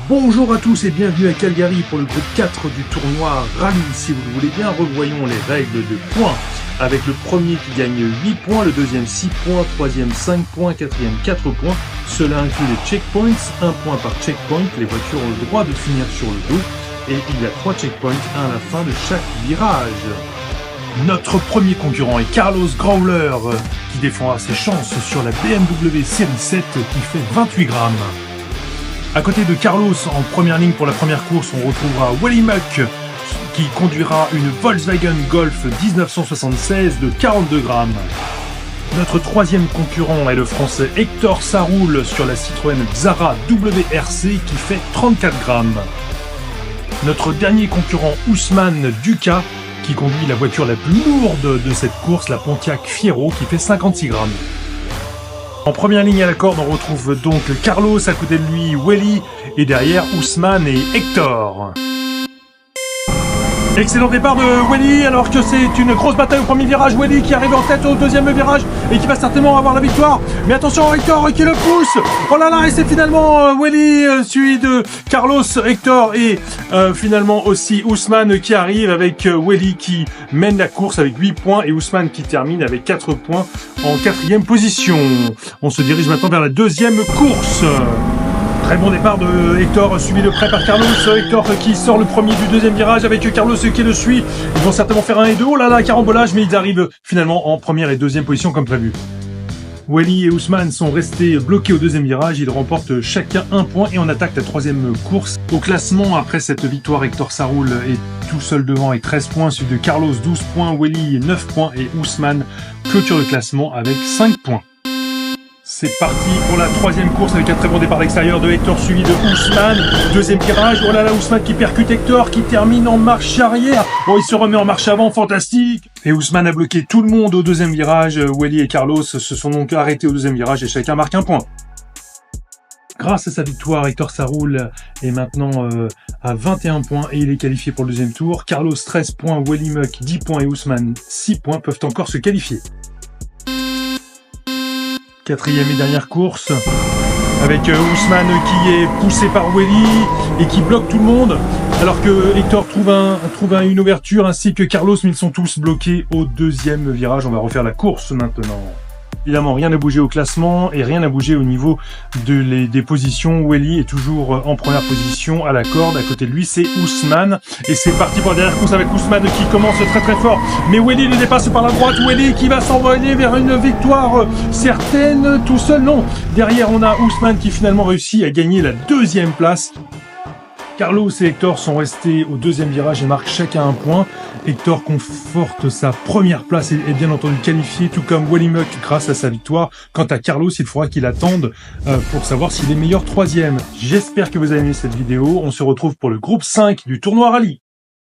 Bonjour à tous et bienvenue à Calgary pour le groupe 4 du tournoi Rallye. Si vous le voulez bien, revoyons les règles de points. Avec le premier qui gagne 8 points, le deuxième 6 points, troisième 5 points, quatrième 4 points. Cela inclut les checkpoints, 1 point par checkpoint. Les voitures ont le droit de finir sur le dos. Et il y a 3 checkpoints, à la fin de chaque virage. Notre premier concurrent est Carlos Growler, qui défendra ses chances sur la BMW Série 7 qui fait 28 grammes. À côté de Carlos, en première ligne pour la première course, on retrouvera Wally Muck, qui conduira une Volkswagen Golf 1976 de 42 grammes. Notre troisième concurrent est le français Hector Saroul sur la Citroën Xara WRC qui fait 34 grammes. Notre dernier concurrent Ousmane Duca, qui conduit la voiture la plus lourde de cette course, la Pontiac Fiero, qui fait 56 grammes. En première ligne à la corde, on retrouve donc Carlos, à côté de lui Wally, et derrière Ousmane et Hector. Excellent départ de Wally, alors que c'est une grosse bataille au premier virage. Wally qui arrive en tête au deuxième virage et qui va certainement avoir la victoire. Mais attention, Hector qui le pousse. Oh là là, et c'est finalement Wally suivi de Carlos, Hector et finalement aussi Ousmane qui arrive avec Wally qui mène la course avec 8 points et Ousmane qui termine avec 4 points en 4e position. On se dirige maintenant vers la deuxième course. Très bon départ de Hector, suivi de près par Carlos. Hector qui sort le premier du deuxième virage avec Carlos qui le suit. Ils vont certainement faire 1 et 2. Oh là là, carambolage, mais ils arrivent finalement en première et deuxième position comme prévu. Wally et Ousmane sont restés bloqués au deuxième virage. Ils remportent chacun 1 point et on attaque la troisième course. Au classement, après cette victoire, Hector Saroul est tout seul devant avec 13 points, suivi de Carlos 12 points, Wally 9 points et Ousmane clôture le classement avec 5 points. C'est parti pour la troisième course avec un très bon départ à l'extérieur de Hector suivi de Ousmane. Deuxième virage, oh là là, Ousmane qui percute Hector, qui termine en marche arrière. Bon, il se remet en marche avant, fantastique. Et Ousmane a bloqué tout le monde au deuxième virage. Wally et Carlos se sont donc arrêtés au deuxième virage et chacun marque 1 point. Grâce à sa victoire, Hector Saroul est maintenant à 21 points et il est qualifié pour le deuxième tour. Carlos 13 points, Wally Muck 10 points et Ousmane 6 points peuvent encore se qualifier. Quatrième et dernière course, avec Ousmane qui est poussé par Wally et qui bloque tout le monde, alors que Hector trouve une ouverture, ainsi que Carlos, mais ils sont tous bloqués au deuxième virage. On va refaire la course maintenant. Évidemment, rien n'a bougé au classement et rien n'a bougé au niveau des positions. Wally est toujours en première position à la corde. À côté de lui, c'est Ousmane. Et c'est parti pour la dernière course avec Ousmane qui commence très très fort. Mais Wally le dépasse par la droite. Wally qui va s'envoler vers une victoire certaine tout seul. Non, derrière on a Ousmane qui finalement réussit à gagner la deuxième place. Carlos et Hector sont restés au deuxième virage et marquent chacun 1 point. Hector conforte sa première place et est bien entendu qualifié, tout comme Wally Muck grâce à sa victoire. Quant à Carlos, il faudra qu'il attende pour savoir s'il est meilleur troisième. J'espère que vous avez aimé cette vidéo. On se retrouve pour le groupe 5 du tournoi Rallye.